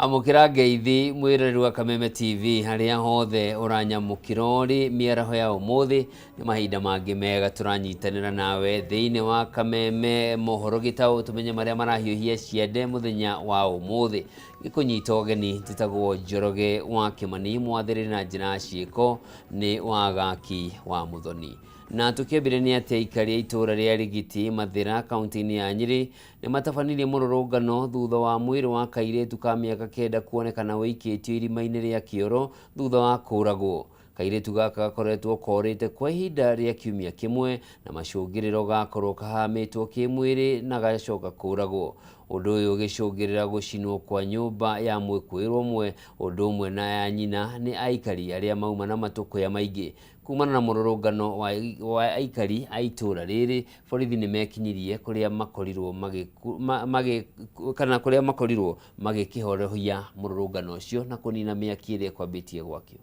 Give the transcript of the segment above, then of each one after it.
Amukira ngeithi mwirori wa Kameme TV haria hothe uranyamukirori miaraho ya umuthi ni mahinda mangi mega turanyitanira nawe thiini wa Kameme mohoro gitau tumenye maria marahiuhia ciende muthenya wa umuthi gikunyita ogeni titagwo Njoroge wa Kimani mwathiri na njira ciiko ni wagaki wa Muthoni na tukebire ni ati aikari itura ria Rigiti Mathira kaunti-ini ya Nyeri ni matafanirie mururungano thutha wa mwiri wa kairetu ka miaka kenda kuonekana wikitio irima-ini ria Kioro thutha wa kuragwo. Kairetu gaka gakoretwo korite kwa ihinda ria kiumia kimwe na macungiriro gakorwo kahamitwo kimwiri na gacoka kuragwo. Undu uyu ugicungirira gucinwo kwa nyumba ya mwikuirwo umwe undu umwe na ya nyina ni aikari aria mauma na matukuya maingi. Kumana na mururungano wa aikari a itura riri borithi ni mekinyirie kuria makorirwo magikihorohia mururungano ucio na kunina miaki iria kwambitie gwakio.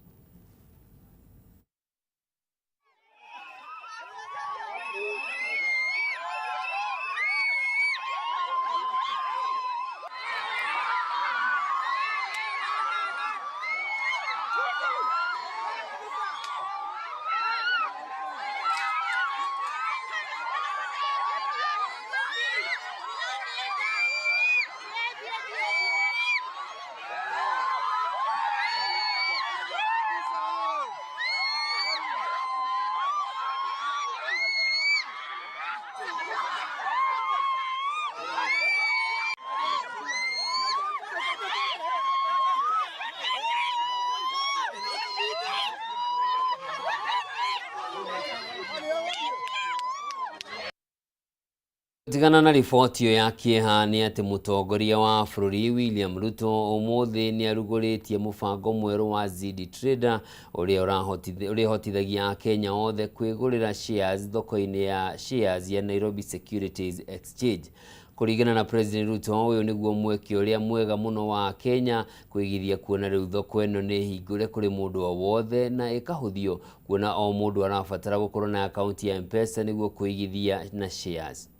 Tigana na riboti yo ya kieha ni ati mutongoria wa bururi William Ruto umuthi ni aruguritie mubango mweru wa Zidi Trader uria hotithagia Kenya othe kwigurira shares thoko-ini ya shares ya Nairobi Securities Exchange. Kuringana na President Ruto uyu niguo mweke uria mwega muno wa Kenya kwigithia kuona riu thoko eno ni hingure kuri mundu o wothe na ikahuthio kuona o mundu arabatara gukorwo na account ya M-Pesa niguo kuigithia na shares.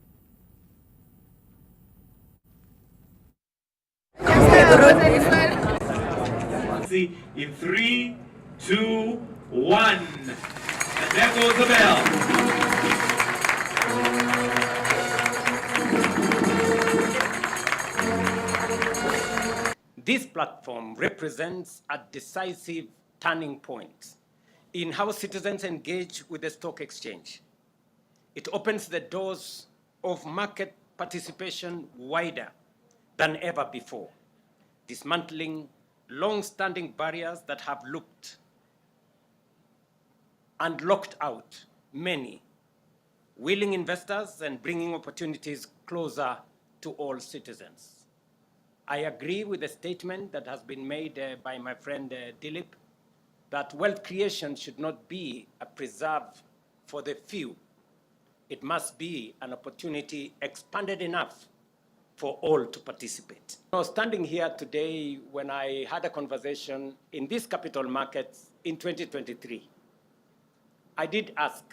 In 3, 2, 1. And there goes the bell. This platform represents a decisive turning point in how citizens engage with the stock exchange. It opens the doors of market participation wider than ever before, dismantling long-standing barriers that have looked and locked out many willing investors and bringing opportunities closer to all citizens. I agree with the statement that has been made by my friend Dilip that wealth creation should not be a preserve for the few. It must be an opportunity expanded enough for all to participate. Now, standing here today, when I had a conversation in these capital markets in 2023, I did ask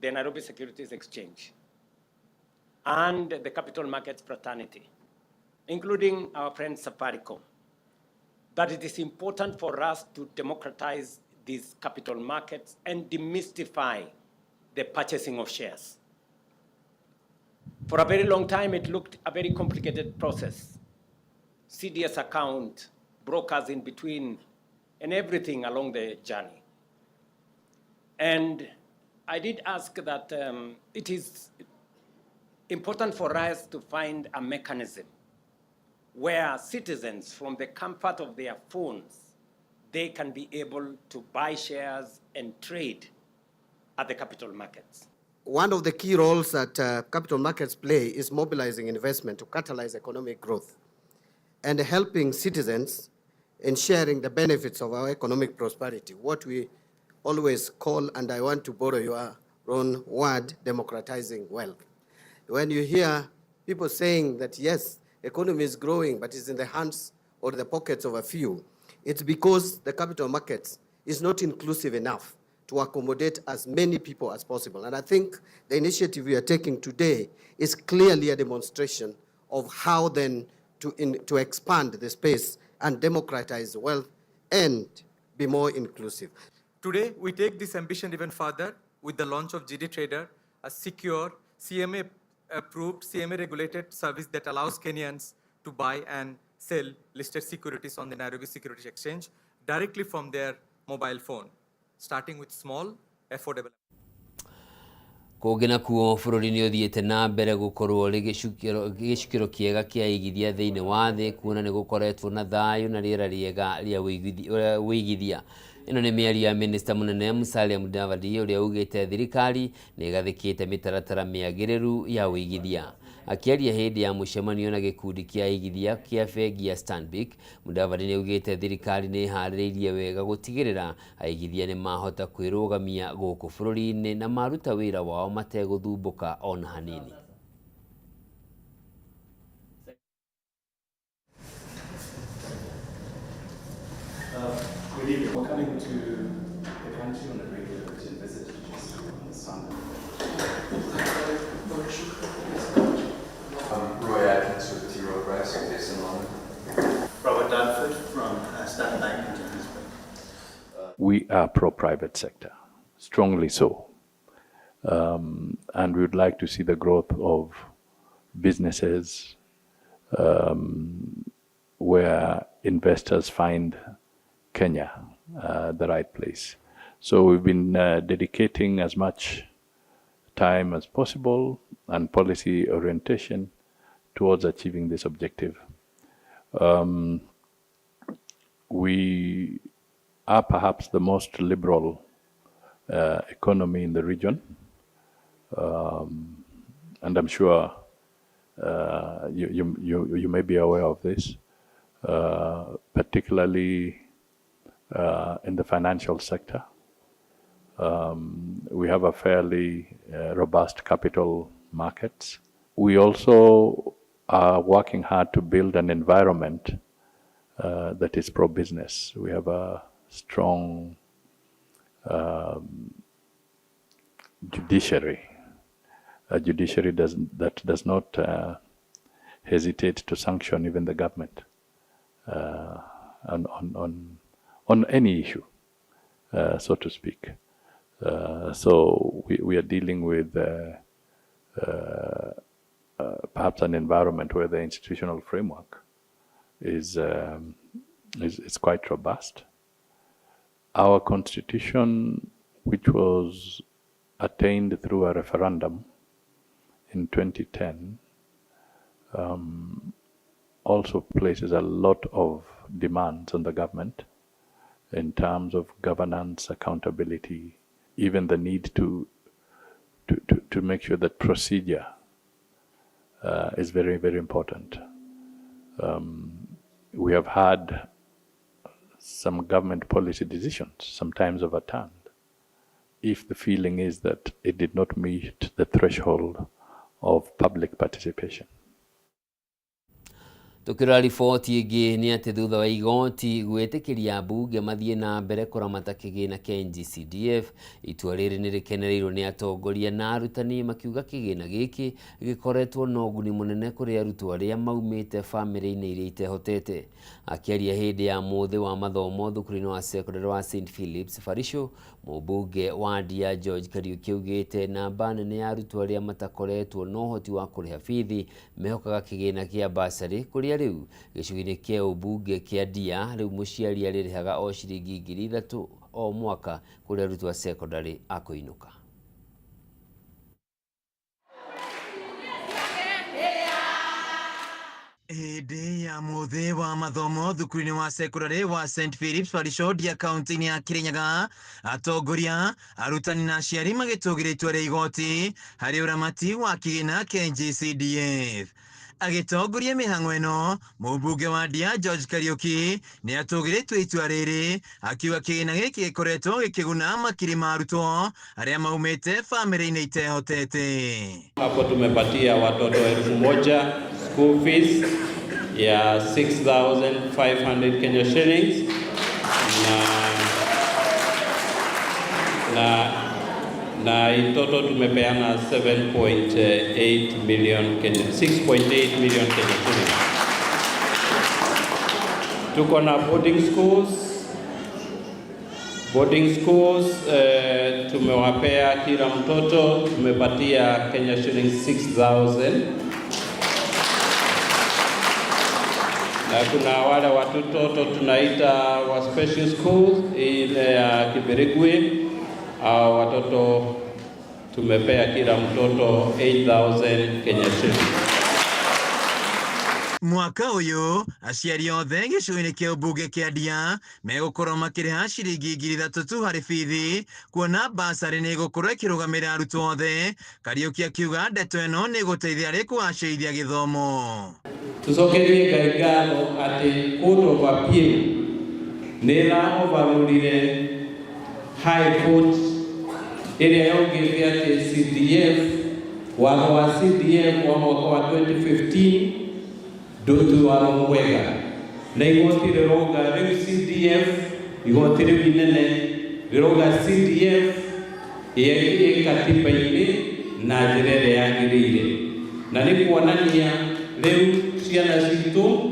the Nairobi Securities Exchange and the capital markets fraternity, including our friend Safaricom, that it is important for us to democratize these capital markets and demystify the purchasing of shares. For a very long time, it looked a very complicated process. CDS account, brokers in between, and everything along the journey. And I did ask that it is important for us to find a mechanism where citizens, from the comfort of their phones, they can be able to buy shares and trade at the capital markets. One of the key roles that capital markets play is mobilizing investment to catalyze economic growth and helping citizens in sharing the benefits of our economic prosperity, what we always call, and I want to borrow your own word, democratizing wealth. When you hear people saying that, yes, economy is growing, but it's in the hands or the pockets of a few, it's because the capital markets is not inclusive enough to accommodate as many people as possible. And I think the initiative we are taking today is clearly a demonstration of how then to expand the space and democratize wealth and be more inclusive. Today, we take this ambition even further with the launch of GD Trader, a secure, CMA-approved, CMA-regulated service that allows Kenyans to buy and sell listed securities on the Nairobi Securities Exchange directly from their mobile phone, starting with small, affordable. Kũngĩ kuo bũrũri nĩ ũthiĩte na mbere gũkorwo rĩ gĩcukĩro kĩega kĩa igithia thĩinĩ wa thĩ, kuona nĩ gũkoretwo na thayũ na rĩera rĩega rĩa wĩigithia. Ĩno nĩ mĩario ya Minista mũnene Musalia Mudavadi ũrĩa augĩte thirikari nĩ ĩgathĩkĩte mĩtaratara mĩagĩrĩru ya wĩigithia. Akĩaria hĩndĩ ya mũcemanio na gĩkundi kĩa aigithia kĩa bengi ya Stanbic, Mudavadi nĩ augĩte thirikari nĩ ĩharĩrĩirie wega gũtigĩrĩra aigithia nĩ mahota kwĩrũgamia gũkũ bũrũri-inĩ na maruta wĩra wao mategũthumbũka ona hanini. Good evening. We're coming to the country on a regular routine visit just to understand. Roy Atkins with T. Rowe Price, based in London. Robert Dunford from Standard Bank in Johannesburg. We are pro-private sector, strongly so. And we would like to see the growth of businesses where investors find Kenya the right place. So we've been dedicating as much time as possible and policy orientation towards achieving this objective. We are perhaps the most liberal economy in the region, and I'm sure you may be aware of this, particularly in the financial sector. We have a fairly robust capital markets. We also are working hard to build an environment that is pro-business. We have a strong judiciary, a judiciary that does not hesitate to sanction even the government on any issue, so to speak. So we are dealing with perhaps an environment where the institutional framework is quite robust. Our constitution, which was attained through a referendum in 2010, also places a lot of demands on the government in terms of governance, accountability, even the need to make sure that procedure is very, very important. We have had some government policy decisions sometimes overturned if the feeling is that it did not meet the threshold of public participation. Tukira riboti ĩngĩ nĩ atĩ thutha wa igoti gwĩtĩkĩria mbunge mathiĩ na mbere kũramata kĩgĩna kĩa NG-CDF, itua rĩrĩ nĩ rĩkenereirwo nĩ atongoria na arutani makiuga kĩgĩna gĩkĩ gĩkoretwo na ũguni mũnene kũrĩ arutwo arĩa maumĩte bamĩrĩ-inĩ iria itehotete. Akĩaria hĩndĩ ya mũthĩ wa mathomo thukuru-inĩ wa secondary wa St. Phillips Farisho, mũmbunge wa Ndia George Kariuki augĩte namba nene ya arutwo arĩa matakoretwo na ũhoti wa kũrĩha bithi mehokaga kĩgĩna kĩa bursary kũrĩa rĩu gĩcunjĩ kĩa ũmbunge kĩa Ndia rĩu mũciari arĩrĩhaga o ciringi 3,000 o mwaka kũrĩ arutwo a secondary a kũinũka. Hĩndĩ ya mũthĩ wa mathomo thukuru-inĩ wa secondary wa St. Phillips Farisho Ndia kaunti-inĩ ya Kirinyaga, atongoria, arutani na aciari magĩtũgĩria itua rĩa igoti harĩ ũramati wa kĩgĩna kĩa NG-CDF. Agĩtongoria mĩhang'o ĩno, mũmbunge wa Ndia George Kariuki nĩ atũgĩrĩtwo itua rĩrĩ, akiuga kĩgĩna gĩkĩ gĩkoretwo gĩkĩguna makiri ma arutwo arĩa maumĩte bamĩrĩ-inĩ itehotete. Hapo tumepatia watoto 1,000 school fees ya 6,500 Kenya shillings na itoto tumepeana 6.8 million Kenya shillings. tuko na boarding schools. Tumewapea kila mtoto, tumepatia Kenya shillings 6,000. Na kuna wale watoto tunaita wa special school ile ya Kibirigwi, watoto tumepea kila mtoto 8,000 Kenya shillings. Mwaka uyu aciari othe gĩcũa-inĩ kĩa ũmbunge kĩa Ndia megũkorwo makĩrĩha ciringi 3,000 tu harĩ bithi, kuona basarĩ nĩ ĩgũkorwo ĩkĩrũgamĩrĩra arutwo othe. Kariuki akiuga ndeto ĩno nĩ ĩgũteithia harĩ kũgacĩrithia gĩthomo. Tucokerie Ngai ngatho atĩ Court of Appeal nĩ ĩraovarũrire High Court ĩrĩa yaugĩte atĩ CDF, watho wa CDF wa mwaka wa 2015 ndutu wa mwega na igoti riroga rĩu CDF, igoti rĩu inene riroga CDF ĩĩ katiba-inĩ na njĩra ĩrĩa yagĩrĩire, na nĩ kuonania rĩu ciana citũ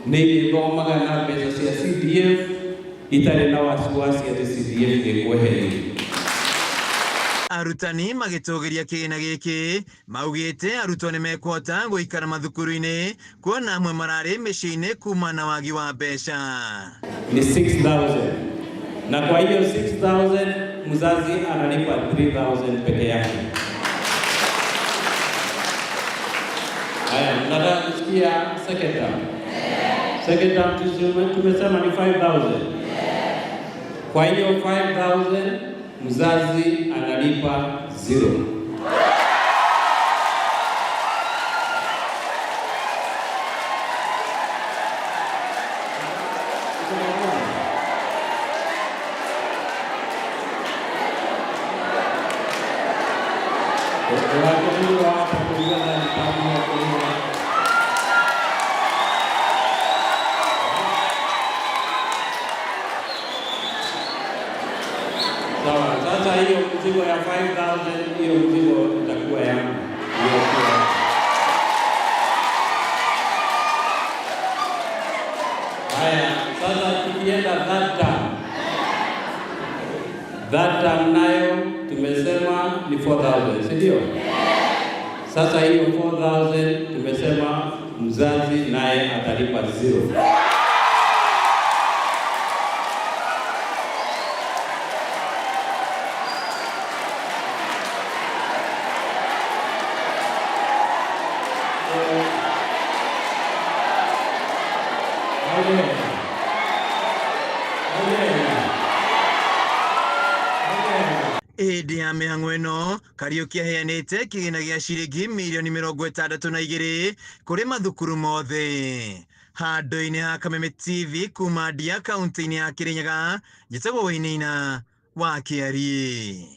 nĩ ithomaga na mbeca cia CDF itarĩ na wasiwasi atĩ CDF ĩkweherio. Arutani magĩtũgĩria kĩgĩna gĩkĩ maugĩte arutwo nĩ mekũhota gũikara mathukuru-inĩ, kuona amwe mararĩ mĩciĩ-inĩ kuma na wagi wa mbeca. Ni 6,000 na kwa hiyo 6,000 mzazi analipa 3,000 peke yake. Haya, nataka kusikia second term. Second term tumesema ni 5,000. Kwa hiyo 5,000 mzazi analipa 0. Sasa hiyo mzigo ya 5,000 hiyo mzigo itakuwa yangu. Haya, sasa tukienda that term nayo tumesema ni 4,000, si ndio? Sasa hiyo 4,000 tumesema mzazi naye atalipa 0. Hĩndĩ ya mĩhang'o ĩno Kariuki aheanĩte kĩgĩna gĩa ciringi mirioni 62 kũrĩ mathukuru mothe. Handũ-inĩ ha Kameme TV kuma Ndia kaunti-inĩ ya Kirinyaga, njĩtagwo Wainaina wa Kiarie.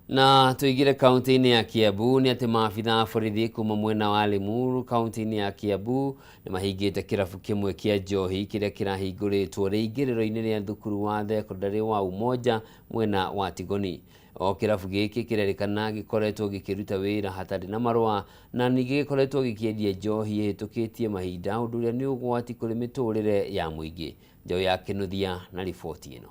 Na tuigire kaunti-inĩ ya Kiambu nĩ atĩ maabitha a borithi kuma mwena wa Limuru kaunti-inĩ ya Kiambu nĩ mahingĩte kĩrabu kĩmwe kĩa njohi kĩrĩa kĩrahingũrĩtwo rĩingĩrĩro-inĩ rĩa thukuru wa thekondarĩ wa Umoja mwena wa Tigoni. O kĩrabu gĩkĩ kĩrerĩkana gĩkoretwo gĩkĩruta wĩra hatarĩ na marũa na ningĩ gĩkoretwo gĩkĩendia njohi ĩhĩtũkĩtie mahinda, ũndũ ũrĩa nĩ ũgwati kũrĩ mĩtũrĩre ya mũingĩ. Njohi ya Kĩnuthia na riboti ĩno.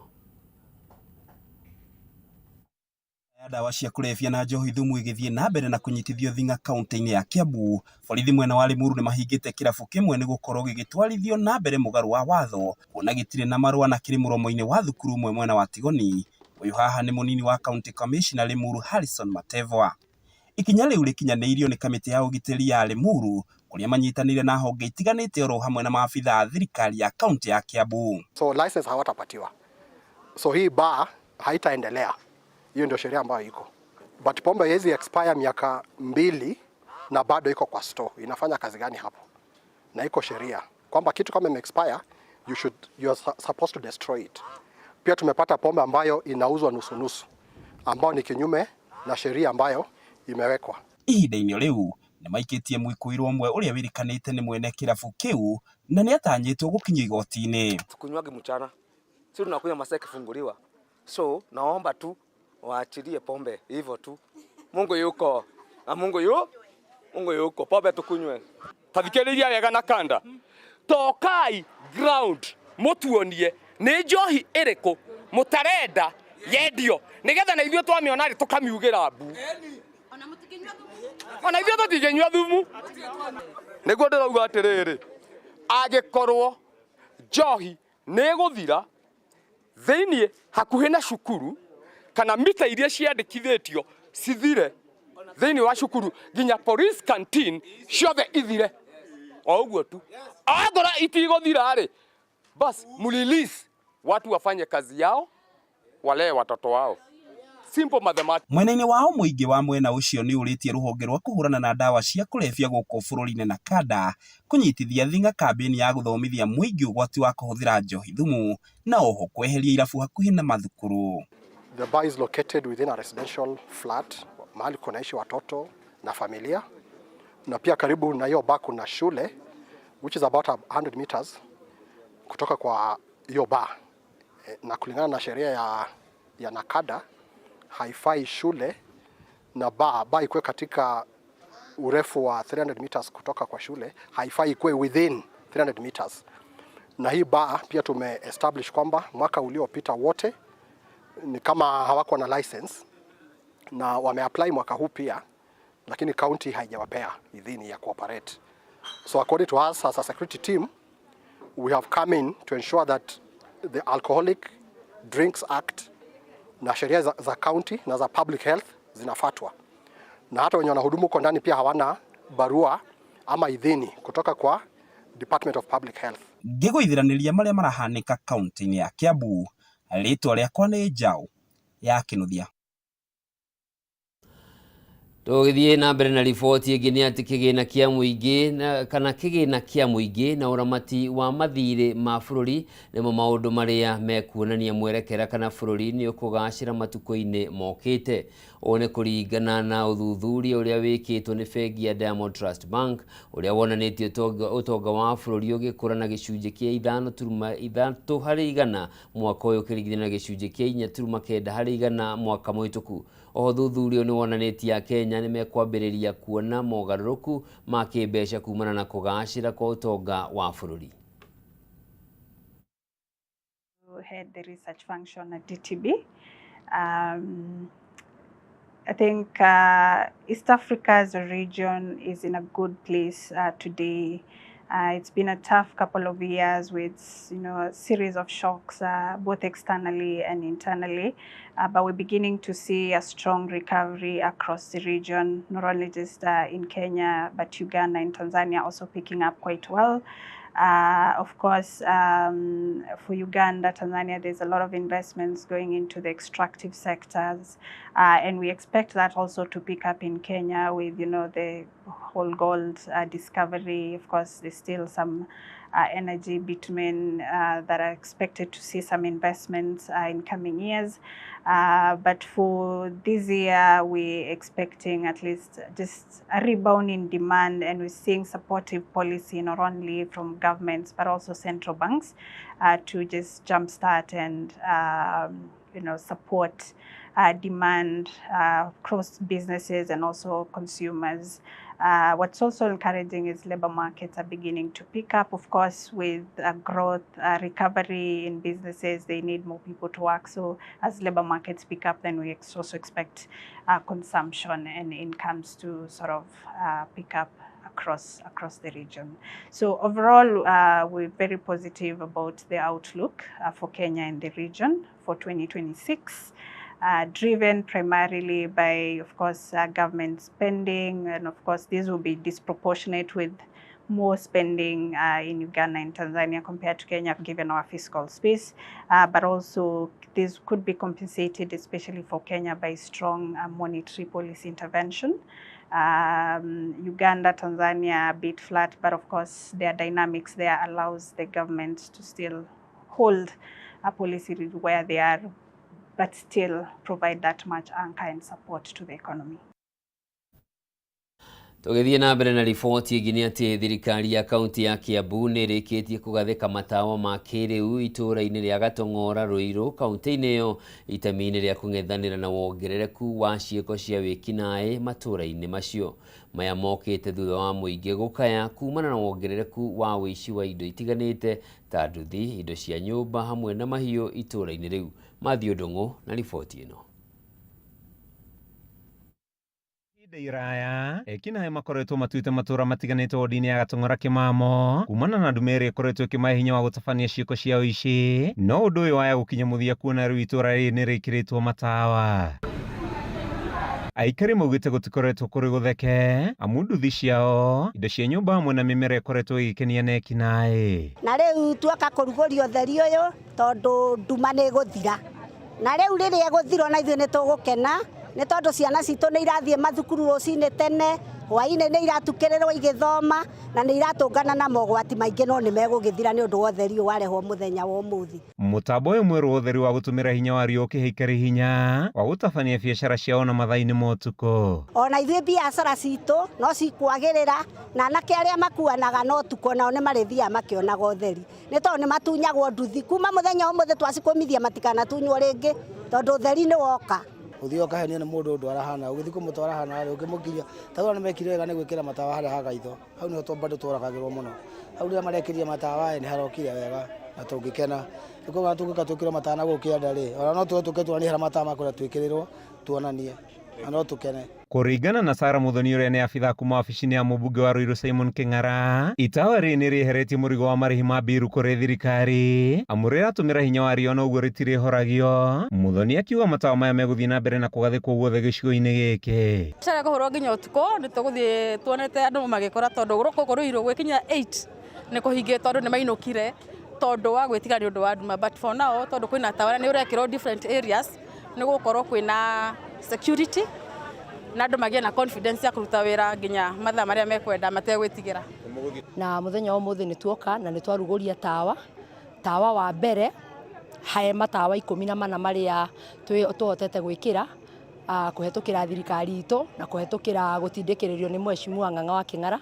Dawa cia kulevya na njohi thumu igithie na mbere na kunyitithio thinga kaunti-inĩ ya Kiambu. Borithi mwena wa Limuru nĩ mahingĩte kĩrabu kĩmwe nĩ gũkorwo gĩgĩtwarithio na mbere mũgarũ wa watho, kuona gĩtirĩ na marũa na kĩrĩ mũromo-inĩ wa thukuru ũmwe mwena wa Tigoni. Ũyũ haha nĩ mũnini wa County Commissioner Limuru Harrison Matevwa. Ikinya rĩu rĩkinyanĩirio nĩ kamĩtĩ ya ũgitĩri ya Limuru, kũrĩa manyitanĩire na honge itiganĩte oro hamwe na maabitha a thirikari ya kaunti ya Kiambu. So license hawatapatiwa. So hii bar haitaendelea. Hiyo ndio sheria ambayo iko. But pombe haiwezi expire miaka 2 na bado iko kwa store. Inafanya kazi gani hapo? Na iko sheria kwamba kitu kama ime expire you are supposed to destroy it. Pia tumepata pombe ambayo inauzwa nusu nusu, ambao ni kinyume na sheria ambayo imewekwa. Ihinda-inĩ rĩu nĩ maikĩtie mwĩkũĩrwo ũmwe ũrĩa wĩrĩkanĩte nĩ mwene kĩrabu kĩu na nĩ atanyĩtwo gũkinyio igoti-inĩ. Tukunywaga mchana, sisi tunakunywa masaa kifunguliwa, so naomba tu waachilie pombe hivyo tu. Mungu yuko na Mungu yuko, pombe tukunywe. Tathikĩrĩria wega na kanda tokai ground mutuonie nĩ njohi ĩrĩkũ mũtarenda yendio nĩgetha na ithuĩ twamĩona rĩ tũkamiugĩra mbu ona ithuĩ tũtingĩnyua thumu nĩguo ndĩrauga atĩrĩrĩ angĩkorwo njohi nĩ ĩgũthira thĩinĩ hakuhĩ na cukuru kana mita iria ciandĩkithĩtio cithire thĩinĩ wa cukuru nginya police canteen ciothe ithire o ũguo tu agora itigũthira rĩ bas mrelease watu wafanye kazi yao walee watoto wao simple mathematics. Mwena-inĩ wao mũingĩ wa mwena ũcio nĩ ũrĩtie rũhonge rwa kũhũrana na ndawa cia kũrebia gũkũ bũrũri-inĩ na kada kũnyitithia thing'a kambĩini ya gũthomithia mũingĩ ũgwati wa kũhũthĩra njohi thumu na oho kweheria irabu hakuhĩ na mathukuru. The bar is located within a residential flat, mahali kunaishi watoto na familia, na pia karibu na hiyo bar kuna shule which is about 100 meters kutoka kwa hiyo bar, na kulingana na sheria ya NACADA haifai shule na bar ikuwe katika urefu wa 300 meters kutoka kwa shule, haifai ikuwe within 300 meters. Na hii bar pia tumeestablish kwamba mwaka uliopita wote ni kama hawako na license na wameapply mwaka huu pia, lakini county haijawapea idhini ya cooperate. So according to us as a security team, we have come in to ensure that the Alcoholic Drinks Act na sheria za county na za public health zinafuatwa, na hata wenye wanahudumu kwa ndani pia hawana barua ama idhini kutoka kwa Department of Public Health. Ngĩgũithĩranĩria marĩa marahanĩka kaunti-inĩ ya Kiambu, rĩtwa rĩakwa nĩ Njaũ ya Kĩnuthia. Tũgĩthiĩ na mbere na riboti ĩngĩ nĩ atĩ kĩgĩna kĩa mũingĩ na ũramati wa mathirĩ ma bũrũri nĩmo maũndũ marĩa mekuonania mwerekera kana bũrũri nĩ ũkũgacĩra matukũ-inĩ mokĩte. Ũũ nĩ kũringana na ũthuthuria ũrĩa wĩkĩtwo nĩ bengi ya Diamond Trust Bank ũrĩa wonanĩtie ũtonga wa bũrũri ũgĩkũra na gĩcunjĩ kĩa 5.3 harĩ igana mwaka ũyũ ũkĩringithania na gĩcunjĩ kĩa 4.9 harĩ igana mwaka mũhĩtũku. O thuthuria nĩ wonanĩtie Kenya nĩ mekwambĩrĩria kuona mogarũrũku ma kĩmbeca kumana na kũgacĩra kwa ũtonga wa bũrũri. Head the research function at DTB. I think East Africa as a region is in a good place today. It's been a tough couple of years with, a series of shocks, both externally and internally. But we're beginning to see a strong recovery across the region, not only just in Kenya, but Uganda and Tanzania also picking up quite well. Of course, for Uganda, Tanzania, there's a lot of investments going into the extractive sectors, and we expect that also to pick up in Kenya with, the whole gold discovery. Of course, there's still some energy bitumen that are expected to see some investments in coming years. But for this year, we're expecting at least just a rebound in demand, and we're seeing supportive policy not only from governments but also central banks to just jumpstart and support demand across businesses and also consumers. What's also encouraging is labor markets are beginning to pick up. Of course, with growth, recovery in businesses, they need more people to work. So as labor markets pick up, then we also expect consumption and incomes to sort of pick up across the region. So overall, we're very positive about the outlook for Kenya and the region for 2026. Driven primarily by, of course, government spending, and of course, this will be disproportionate with more spending in Uganda and Tanzania compared to Kenya, given our fiscal space. But also, this could be compensated, especially for Kenya, by strong monetary policy intervention. Uganda, Tanzania, a bit flat, but of course, their dynamics there allows the government to still hold a policy where they are, but still provide that much anchor and support to the economy. Tũgĩthiĩ na mbere na riboti ĩngĩ nĩ atĩ thirikari ya kaunti ya Kiambu nĩ ĩrĩkĩtie kũgathĩka matawa ma kĩrĩu itũũra-inĩ rĩa Gatong'ora Ruiru kaunti-inĩ ĩyo itemi-inĩ rĩa kũng'ethanĩra na wongerereku wa ciĩko cia wĩkinaĩ matũũra-inĩ macio. Maya mokĩte thutha wa mũingĩ gũkaya kumana na wongerereku wa wĩici wa indo itiganĩte ta nduthi, indo cia nyũmba hamwe na mahiũ itũũra-inĩ rĩu. Mathiũ Ndung'u na riboti ĩno. Iraya ekinaĩ makoretwo matuĩte matũũra matiganĩte wodi-inĩ ya Gatong'ora Kimamo kumana na ndumĩrĩri ĩkoretwo ĩkĩmahe hinya wa gũtabania ciĩko cia ũici, no ũndũ ũyũ waya gũkinya mũthia kuona rĩu itũũra rĩrĩ nĩ rĩkĩrĩtwo matawa. Aikari maugĩte gũtikoretwo kũrĩ gũtheke amu nduthi ciao, indo cia nyũmba hamwe na mĩmera ĩkoretwo ĩgĩkenia na ekinaĩ. Na rĩu tuoka kũrugũria ũtheri ũyũ tondũ nduma nĩ gũthira, na rĩu rĩrĩa gũthira na ithuĩ nĩ tũgũkena nĩ tondũ ciana citũ nĩ irathiĩ mathukuru rũcinĩ tene, hwaĩ-inĩ nĩ iratukĩrĩrwo igĩthoma na nĩ iratũngana na mogwati maingĩ, no nĩ megũgĩthira nĩ ũndũ wa ũtheri ũyũ warehwo mũthenya wa ũmũthĩ. Mũtambo ũyũ mwerũ wa ũtheri wa gũtũmĩra hinya wa riũa ũkĩhe aikari hinya wa gũtabania biacara ciao na mathaa-inĩ ma ũtukũ. Ona ithuĩ biacara citũ no cikwagĩrĩra na anake arĩa makuanaga no ũtukũ nao nĩ marĩthiaga makĩonaga ũtheri, nĩ tondũ nĩ matunyagwo nduthi kuma mũthenya ũmũthĩ twacikũmithia matikanatunyo rĩngĩ tondũ ũtheri nĩ woka. Uthio ukahenia ni mundu undu arahana ugithi kumutwara hana ari ukimukiria tathora ni mekire wega ni gwikira matawa haria hagaitho hau ni to bado tworakagirwo muno hau ria marekiria matawa ni harokire wega na tungikena niko gatungika twikira matawa na gukienda ri ona no tuke ni hara matawa makora twikirirwo tuonanie no tukene. Kũringana na Sarah Muthoni ũrĩa nĩ abithaa kuma wabici-inĩ ya mũmbunge wa Ruiru Simon Kĩng'ara, itawa rĩrĩ nĩ rĩeheretie mũrigo wa marĩhi ma mbiru kũrĩ thirikari amu rĩratũmĩra hinya wa riũa noguo rĩtirĩhoragio. Muthoni akiuga matawa maya megũthiĩ na mbere na kũgathĩkwo guothe gĩcigo-inĩ gĩkĩ. Biacara kũhũrwo nginya ũtukũ nĩ tũgũthiĩ tuonete andũ magĩkora tondũ gũkũ Ruiru gwĩkinya 8 nĩ kũhingĩte tondũ nĩ mainũkire tondũ wa gwĩtiga nĩ ũndũ wa nduma, but for now tondũ kwĩna tawa nĩ ũrekĩrwo different areas nĩ gũkorwo kwĩna security na andũ magĩe na confidence ya kũruta wĩra nginya mathaa marĩa mekwenda mategwĩtigĩra. Na mũthenya wa ũmũthĩ nĩ tuoka na nĩ twarugũria tawa wa mbere he matawa 14 marĩa tũhotete gwĩkĩra kũhetũkĩra thirikari itũ na kũhetũkĩra gũtindĩkĩrĩrio nĩ Mheshimiwa Ng'ang'a wa Kĩng'ara.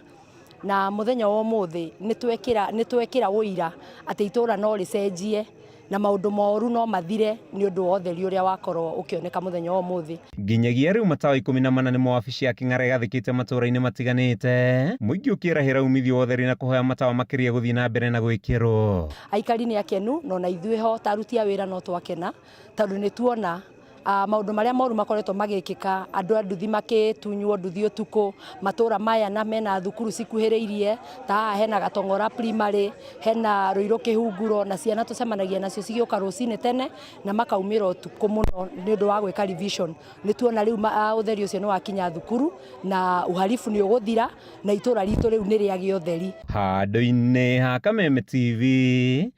Na mũthenya wa ũmũthĩ nĩ twekĩra ũira atĩ itũũra no rĩcenjie na maũndũ moru no mathire nĩ ũndũ wa ũtheri ũrĩa wakorwo ũkĩoneka mũthenya wa ũmũthĩ. Nginyagia rĩu matawa 14 nĩmo wabici ya Kĩng'ara ĩgathĩkĩte matũũra-inĩ matiganĩte, mũingĩ ũkĩerahĩra umithio wa ũtheri na kũhoya matawa makĩria gũthiĩ na mbere na gwĩkĩrwo. Aikari nĩ akenu no na ithuĩ ho ta aruti a wĩra no twakena tondũ nĩ tuona maũndũ marĩa moru makoretwo magĩkĩka, andũ a nduthi makĩtunywo nduthi ũtukũ, matũũra maya na mena thukuru cikuhĩrĩirie ta haha hena Gatong'ora Primary, hena Ruiru Kĩhunguro na ciana tũcemanagia nacio cigĩũka rũcinĩ tene na makaumĩra ũtukũ mũno nĩ ũndũ wa gwĩka revision. Nĩ tuona rĩu ũtheri ũcio nĩ wakinya thukuru na uhalifu nĩ ũgũthira na itũũra ritũ rĩu nĩ rĩagĩa ũtheri. Handũ-inĩ ha Kameme TV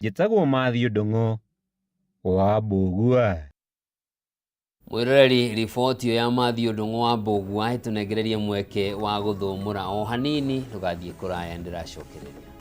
njĩtagwo Mathiũ Ndung'u wa Mbũgua. Mwiroreri riboti ya Mathiũ Ndung'u wa Mbũgua ĩtũnengererie mweke wa gũthũmũra o hanini, tũgathiĩ kũraya ndĩracokereria.